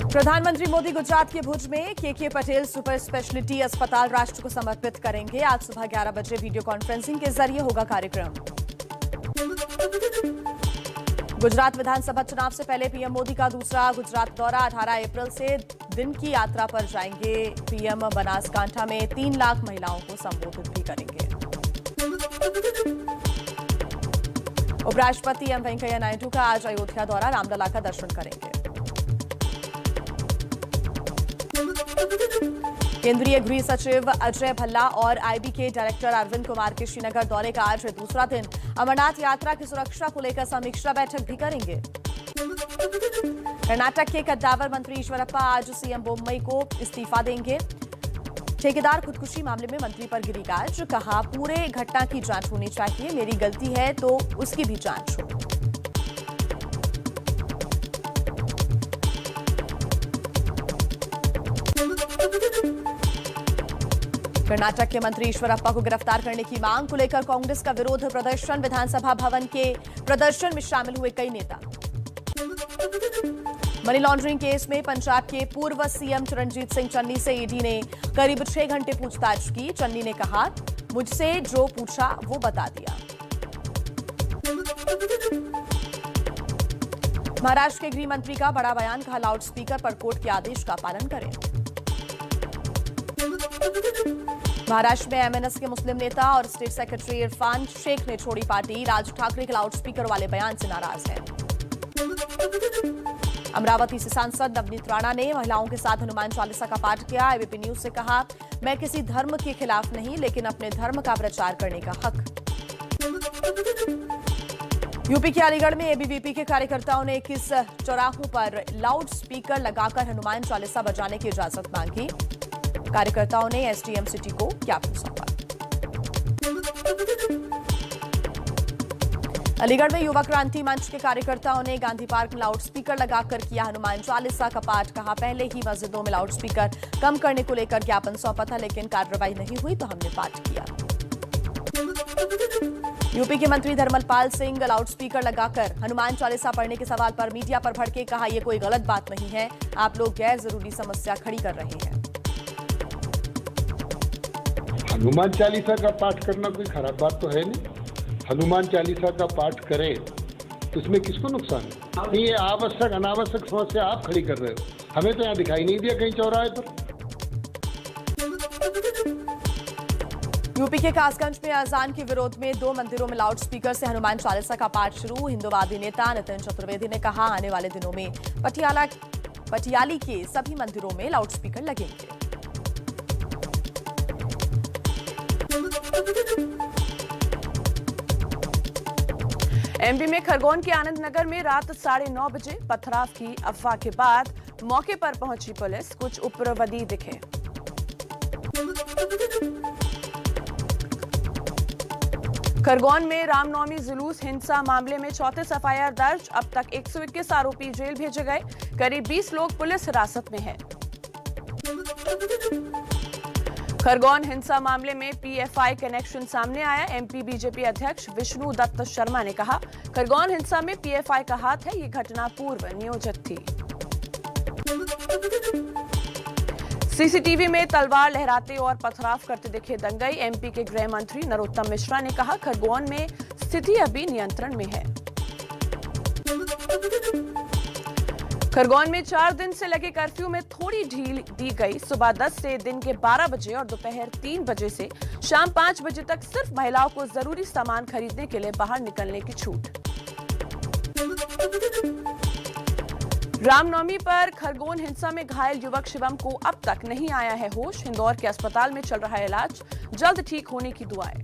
प्रधानमंत्री मोदी गुजरात के भुज में के पटेल सुपर स्पेशलिटी अस्पताल राष्ट्र को समर्पित करेंगे। आज सुबह 11 बजे वीडियो कॉन्फ्रेंसिंग के जरिए होगा कार्यक्रम। गुजरात विधानसभा चुनाव से पहले पीएम मोदी का दूसरा गुजरात दौरा। 18 अप्रैल से दिन की यात्रा पर जाएंगे पीएम। बनासकांठा में 3 लाख महिलाओं को संबोधित भी करेंगे। उपराष्ट्रपति एम वेंकैया नायडू का आज अयोध्या दौरा। रामलला का दर्शन करेंगे। केंद्रीय गृह सचिव अजय भल्ला और आईबी के डायरेक्टर अरविंद कुमार के श्रीनगर दौरे का आज दूसरा दिन। अमरनाथ यात्रा की सुरक्षा को लेकर समीक्षा बैठक भी करेंगे। कर्नाटक के कद्दावर मंत्री ईश्वरप्पा आज सीएम बोम्मई को इस्तीफा देंगे। ठेकेदार खुदकुशी मामले में मंत्री पर गिरी गाज। कहा, पूरे घटना की जांच होनी चाहिए, मेरी गलती है तो उसकी भी जांच हो। कर्नाटक के मंत्री ईश्वरप्पा को गिरफ्तार करने की मांग को लेकर कांग्रेस का विरोध प्रदर्शन। विधानसभा भवन के प्रदर्शन में शामिल हुए कई नेता। मनी लॉन्ड्रिंग केस में पंजाब के पूर्व सीएम चरणजीत सिंह चन्नी से ईडी ने करीब 6 घंटे पूछताछ की। चन्नी ने कहा, मुझसे जो पूछा वो बता दिया। महाराष्ट्र के गृह मंत्री का बड़ा बयान। कहा, लाउडस्पीकर पर कोर्ट के आदेश का पालन करें। महाराष्ट्र में एमएनएस के मुस्लिम नेता और स्टेट सेक्रेटरी इरफान शेख ने छोड़ी पार्टी। राज ठाकरे के लाउडस्पीकर वाले बयान से नाराज हैं। अमरावती से सांसद नवनीत राणा ने महिलाओं के साथ हनुमान चालीसा का पाठ किया। एबीपी न्यूज से कहा, मैं किसी धर्म के खिलाफ नहीं, लेकिन अपने धर्म का प्रचार करने का हक। यूपी के अलीगढ़ में एबीवीपी के कार्यकर्ताओं ने 21 चौराहों पर लाउडस्पीकर लगाकर हनुमान चालीसा बजाने की इजाजत मांगी। कार्यकर्ताओं ने एसडीएम सिटी को ज्ञापन सौंपा। अलीगढ़ में युवा क्रांति मंच के कार्यकर्ताओं ने गांधी पार्क में लाउडस्पीकर लगाकर किया हनुमान चालीसा का पाठ। कहा, पहले ही मस्जिदों में लाउडस्पीकर कम करने को लेकर ज्ञापन सौंपा था, लेकिन कार्रवाई नहीं हुई तो हमने पाठ किया। यूपी के मंत्री धर्मल पाल सिंह लाउडस्पीकर लगाकर हनुमान चालीसा पढ़ने के सवाल पर मीडिया पर भड़के। कहा, यह कोई गलत बात नहीं है, आप लोग गैर जरूरी समस्या खड़ी कर रहे हैं। हनुमान चालीसा का पाठ करना कोई खराब बात तो है नहीं। हनुमान चालीसा का पाठ करें तो इसमें किसको नुकसान है? ये आवश्यक अनावश्यक समस्या आप खड़ी कर रहे हो। हमें तो यहाँ दिखाई नहीं दिया कहीं चौराहे पर। यूपी के कासगंज में अजान के विरोध में 2 मंदिरों में लाउडस्पीकर से हनुमान चालीसा का पाठ शुरू। हिंदुवादी नेता नितिन चतुर्वेदी ने कहा, आने वाले दिनों में पटियाली के सभी मंदिरों में लाउडस्पीकर लगेंगे। एमपी में खरगोन के आनंद नगर में रात 9:30 बजे पथराव की अफवाह के बाद मौके पर पहुंची पुलिस। कुछ उग्रवादी दिखे। खरगोन में रामनवमी जुलूस हिंसा मामले में 34 एफआईआर दर्ज। अब तक 121 आरोपी जेल भेजे गए। करीब 20 लोग पुलिस हिरासत में हैं। खरगोन हिंसा मामले में पीएफआई कनेक्शन सामने आया। एमपी बीजेपी अध्यक्ष विष्णु दत्त शर्मा ने कहा, खरगोन हिंसा में पीएफआई का हाथ है, ये घटना पूर्व नियोजित थी। सीसीटीवी में तलवार लहराते और पथराव करते दिखे दंगई। एमपी के गृह मंत्री नरोत्तम मिश्रा ने कहा, खरगोन में स्थिति अभी नियंत्रण में है। खरगोन में 4 दिन से लगे कर्फ्यू में थोड़ी ढील दी गई। सुबह 10 से दिन के 12 बजे और दोपहर 3 बजे से शाम 5 बजे तक सिर्फ महिलाओं को जरूरी सामान खरीदने के लिए बाहर निकलने की छूट। रामनवमी पर खरगोन हिंसा में घायल युवक शिवम को अब तक नहीं आया है होश। इंदौर के अस्पताल में चल रहा है इलाज, जल्द ठीक होने की दुआएं।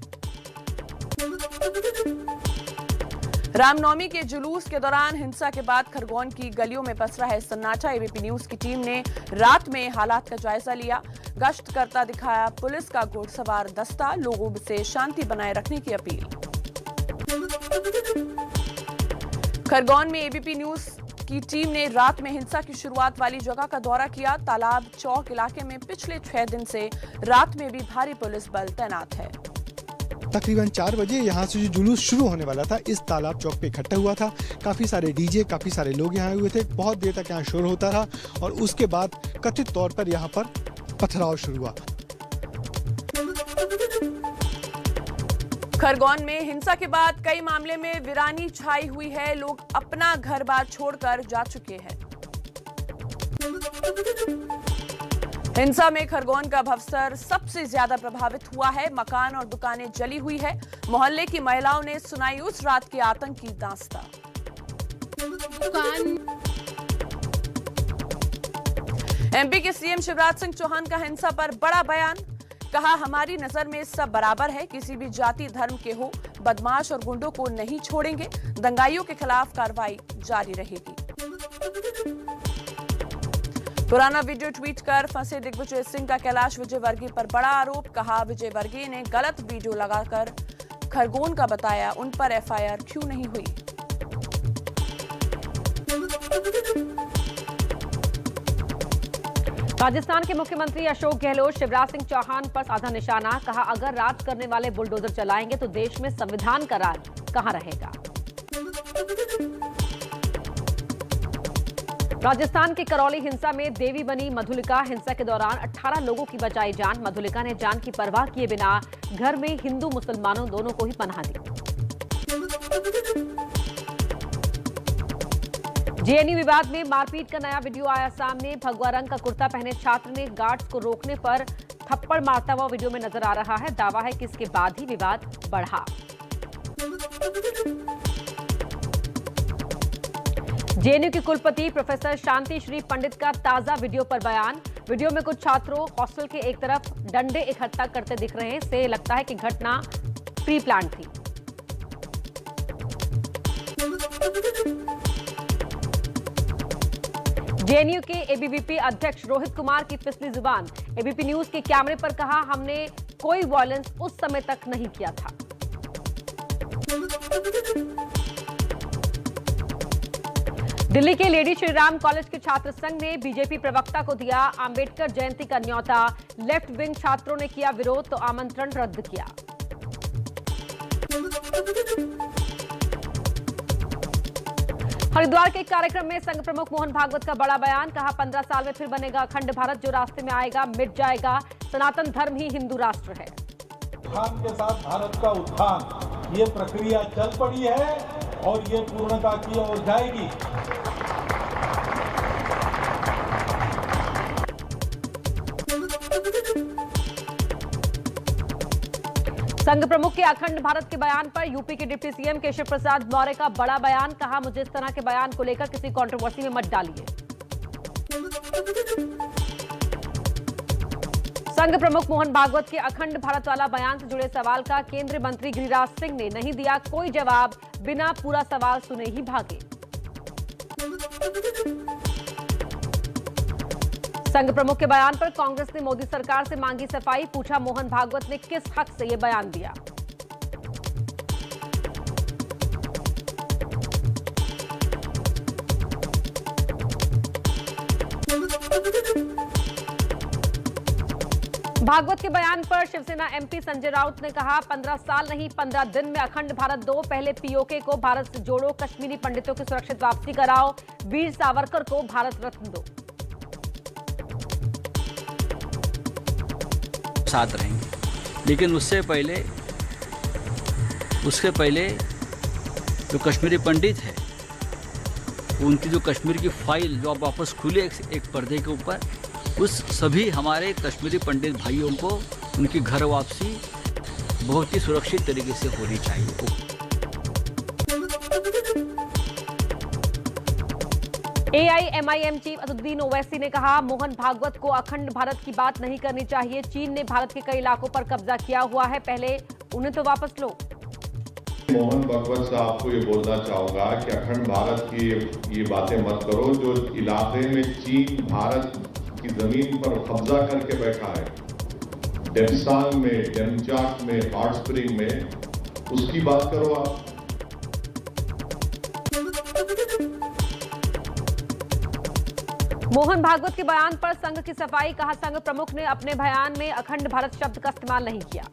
रामनवमी के जुलूस के दौरान हिंसा के बाद खरगोन की गलियों में पसरा है सन्नाटा। एबीपी न्यूज की टीम ने रात में हालात का जायजा लिया। गश्त करता दिखाया पुलिस का घुड़सवार दस्ता। लोगों से शांति बनाए रखने की अपील। खरगोन में एबीपी न्यूज की टीम ने रात में हिंसा की शुरुआत वाली जगह का दौरा किया। तालाब चौक इलाके में पिछले 6 दिन से रात में भी भारी पुलिस बल तैनात है। तकरीबन 4 बजे यहाँ से जो जुलूस शुरू होने वाला था इस तालाब चौक पे इकट्ठा हुआ था। काफ़ी सारे डीजे, काफ़ी सारे लोग यहाँ आए हुए थे। बहुत देर तक यहाँ शोर होता रहा और उसके बाद कथित तौर पर यहाँ पर पथराव शुरू हुआ। खरगोन में हिंसा के बाद कई मामले में वीरानी छाई हुई है। लोग अपना घर बार छोड़कर जा चुके हैं। हिंसा में खरगोन का भवसर सबसे ज्यादा प्रभावित हुआ है। मकान और दुकानें जली हुई है। मोहल्ले की महिलाओं ने सुनाई उस रात के आतंक की दास्तां। एमपी के सीएम शिवराज सिंह चौहान का हिंसा पर बड़ा बयान। कहा, हमारी नजर में सब बराबर है, किसी भी जाति धर्म के हो, बदमाश और गुंडों को नहीं छोड़ेंगे। दंगाइयों के खिलाफ कार्रवाई जारी रहेगी। पुराना वीडियो ट्वीट कर फंसे दिग्विजय सिंह का कैलाश विजयवर्गीय पर बड़ा आरोप। कहा, विजयवर्गीय ने गलत वीडियो लगाकर खरगोन का बताया, उन पर एफआईआर क्यों नहीं हुई। राजस्थान के मुख्यमंत्री अशोक गहलोत शिवराज सिंह चौहान पर साधा निशाना। कहा, अगर राज करने वाले बुलडोजर चलाएंगे तो देश में संविधान का राज कहां रहेगा। राजस्थान के करौली हिंसा में देवी बनी मधुलिका। हिंसा के दौरान 18 लोगों की बचाई जान। मधुलिका ने जान की परवाह किए बिना घर में हिंदू मुसलमानों दोनों को ही पनाह दी। जेएनयू विवाद में मारपीट का नया वीडियो आया सामने। भगवा रंग का कुर्ता पहने छात्र ने गार्ड्स को रोकने पर थप्पड़ मारता हुआ वीडियो में नजर आ रहा है। दावा है कि इसके बाद ही विवाद बढ़ा। जेएनयू के कुलपति प्रोफेसर शांति श्री पंडित का ताजा वीडियो पर बयान। वीडियो में कुछ छात्रों हॉस्टल के एक तरफ डंडे इकट्ठा करते दिख रहे हैं। इससे लगता है कि घटना प्री प्लान थी। जेएनयू के एबीवीपी अध्यक्ष रोहित कुमार की पिछली जुबान। एबीपी न्यूज के कैमरे पर कहा, हमने कोई वायलेंस उस समय तक नहीं किया था। दिल्ली के लेडी श्रीराम कॉलेज के छात्र संघ ने बीजेपी प्रवक्ता को दिया अंबेडकर जयंती का न्योता। लेफ्ट विंग छात्रों ने किया विरोध तो आमंत्रण रद्द किया। हरिद्वार के एक कार्यक्रम में संघ प्रमुख मोहन भागवत का बड़ा बयान। कहा, 15 साल में फिर बनेगा अखंड भारत। जो रास्ते में आएगा मिट जाएगा। सनातन धर्म ही हिंदू राष्ट्र है। उत्थान के साथ भारत का उत्थान, ये प्रक्रिया चल पड़ी है और ये पूर्णता की ओर जाएगी। संघ प्रमुख के अखंड भारत के बयान पर यूपी के डिप्टी सीएम केशव प्रसाद मौर्य का बड़ा बयान। कहा, मुझे इस तरह के बयान को लेकर किसी कंट्रोवर्सी में मत डालिए। संघ प्रमुख मोहन भागवत के अखंड भारत वाला बयान से जुड़े सवाल का केंद्रीय मंत्री गिरिराज सिंह ने नहीं दिया कोई जवाब। बिना पूरा सवाल सुने ही भागे। संघ प्रमुख के बयान पर कांग्रेस ने मोदी सरकार से मांगी सफाई। पूछा, मोहन भागवत ने किस हक से यह बयान दिया। भागवत के बयान पर शिवसेना एमपी संजय राउत ने कहा, 15 साल नहीं 15 दिन में अखंड भारत दो। पहले पीओके को भारत से जोड़ो, कश्मीरी पंडितों की सुरक्षित वापसी कराओ, वीर सावरकर को भारत रत्न दो। साथ रहेंगे, लेकिन उससे पहले जो कश्मीरी पंडित है उनकी जो कश्मीर की फाइल जो अब वापस खुले एक पर्दे के ऊपर, उस सभी हमारे कश्मीरी पंडित भाइयों को उनकी घर वापसी बहुत ही सुरक्षित तरीके से होनी चाहिए। एआईएमआईएम चीफ असदुद्दीन ओवैसी ने कहा, मोहन भागवत को अखंड भारत की बात नहीं करनी चाहिए। चीन ने भारत के कई इलाकों पर कब्जा किया हुआ है, पहले उन्हें तो वापस लो। मोहन भागवत साहब को ये बोलना चाहूंगा कि अखंड भारत की ये बातें मत करो। जो इलाके में चीन भारत की जमीन पर कब्जा करके बैठा है, डेप्सांग में, डेमचाक में, हॉट स्प्रिंग में, उसकी बात करो आप। मोहन भागवत के बयान पर संघ की सफाई। कहा, संघ प्रमुख ने अपने बयान में अखंड भारत शब्द का इस्तेमाल नहीं किया।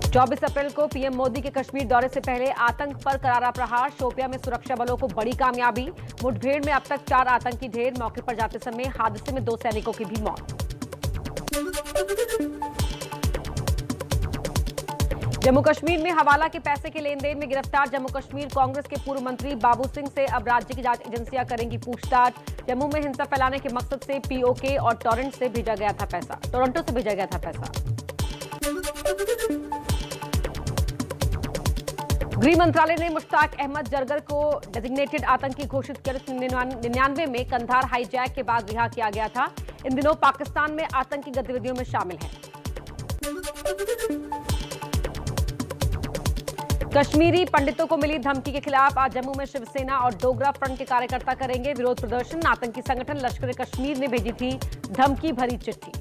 चौबीस अप्रैल को पीएम मोदी के कश्मीर दौरे से पहले आतंक पर करारा प्रहार। शोपियां में सुरक्षा बलों को बड़ी कामयाबी। मुठभेड़ में अब तक 4 आतंकी ढेर। मौके पर जाते समय हादसे में 2 सैनिकों की भी मौत। जम्मू कश्मीर में हवाला के पैसे के लेन देन में गिरफ्तार जम्मू कश्मीर कांग्रेस के पूर्व मंत्री बाबू सिंह से अब राज्य की जांच एजेंसियां करेंगी पूछताछ। जम्मू में हिंसा फैलाने के मकसद से पीओके और टोरंटो से भेजा गया था पैसा। गृह मंत्रालय ने मुश्ताक अहमद जरगर को डेजिग्नेटेड आतंकी घोषित किया। 1999 में कंधार हाईजैक के बाद रिहा किया गया था। इन दिनों पाकिस्तान में आतंकी गतिविधियों में शामिल है। कश्मीरी पंडितों को मिली धमकी के खिलाफ आज जम्मू में शिवसेना और डोगरा फ्रंट के कार्यकर्ता करेंगे विरोध प्रदर्शन। आतंकी संगठन लश्कर कश्मीर ने भेजी थी धमकी भरी चिट्ठी।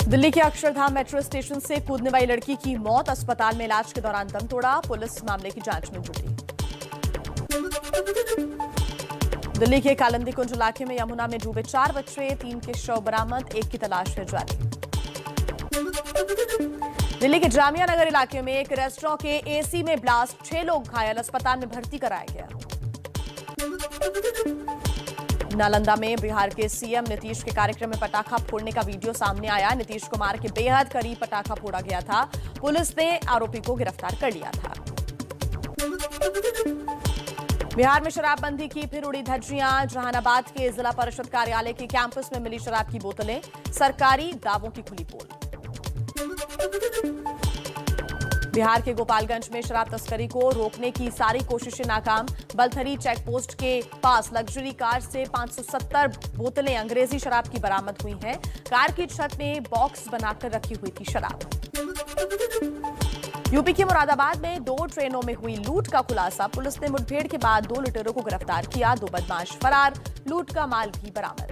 दिल्ली के अक्षरधाम मेट्रो स्टेशन से कूदने वाली लड़की की मौत। अस्पताल में इलाज के दौरान दम तोड़ा। पुलिस मामले की जांच में जुटी। दिल्ली के कालिंदी कुंज इलाके में यमुना में डूबे 4 बच्चे। 3 के शव बरामद। 1 की तलाश है जारी। दिल्ली के जामिया नगर इलाके में एक रेस्टोरेंट के एसी में ब्लास्ट। 6 लोग घायल। अस्पताल में भर्ती कराया गया। नालंदा में बिहार के सीएम नीतीश के कार्यक्रम में पटाखा फोड़ने का वीडियो सामने आया। नीतीश कुमार के बेहद करीब पटाखा फोड़ा गया था। पुलिस ने आरोपी को गिरफ्तार कर लिया था। बिहार में शराबबंदी की फिर उड़ी धज्जियां। जहानाबाद के जिला परिषद कार्यालय के कैंपस में मिली शराब की बोतलें। सरकारी दावों की खुली पोल। बिहार के गोपालगंज में शराब तस्करी को रोकने की सारी कोशिशें नाकाम। बलथरी चेक पोस्ट के पास लग्जरी कार से 570 बोतलें अंग्रेजी शराब की बरामद हुई हैं। कार की छत में बॉक्स बनाकर रखी हुई थी शराब। यूपी के मुरादाबाद में 2 ट्रेनों में हुई लूट का खुलासा। पुलिस ने मुठभेड़ के बाद 2 लुटेरों को गिरफ्तार किया। 2 बदमाश फरार। लूट का माल भी बरामद।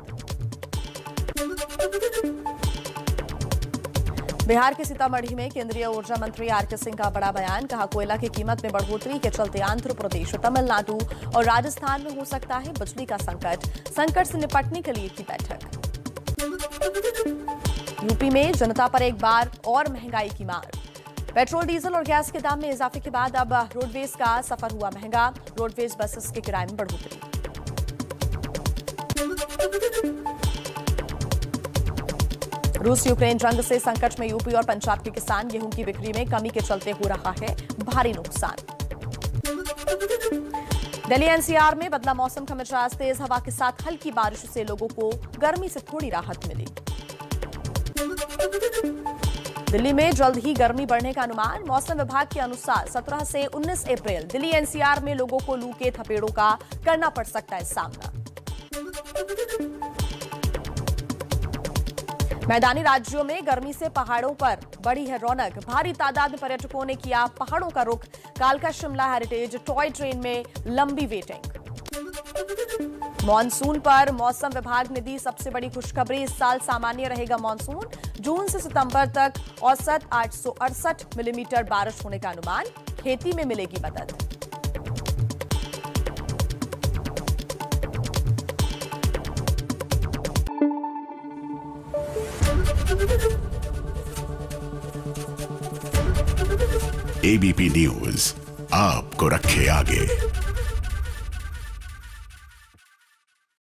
बिहार के सीतामढ़ी में केंद्रीय ऊर्जा मंत्री आर.के. सिंह का बड़ा बयान। कहा, कोयला की कीमत में बढ़ोतरी के चलते आंध्र प्रदेश, तमिलनाडु और राजस्थान में हो सकता है बिजली का संकट से निपटने के लिए की बैठक। यूपी में जनता पर एक बार और महंगाई की मार। पेट्रोल, डीजल और गैस के दाम में इजाफे के बाद अब रोडवेज का सफर हुआ महंगा। रोडवेज बसेस के किराए में बढ़ोतरी। रूस यूक्रेन जंग से संकट में यूपी और पंजाब के किसान। गेहूं की बिक्री में कमी के चलते हो रहा है भारी नुकसान। दिल्ली एनसीआर में बदला मौसम का मिजाज। तेज हवा के साथ हल्की बारिश से लोगों को गर्मी से थोड़ी राहत मिली। दिल्ली में जल्द ही गर्मी बढ़ने का अनुमान। मौसम विभाग के अनुसार 17 से 19 अप्रैल दिल्ली एनसीआर में लोगों को लू के थपेड़ों का करना पड़ सकता है सामना। मैदानी राज्यों में गर्मी से पहाड़ों पर बढ़ी है रौनक। भारी तादाद में पर्यटकों ने किया पहाड़ों का रुख। कालका शिमला हेरिटेज टॉय ट्रेन में लंबी वेटिंग। मॉनसून पर मौसम विभाग ने दी सबसे बड़ी खुशखबरी। इस साल सामान्य रहेगा मॉनसून। जून से सितंबर तक औसत 868 मिलीमीटर बारिश होने का अनुमान। खेती में मिलेगी मदद। एबीपी न्यूज आपको रखे आगे।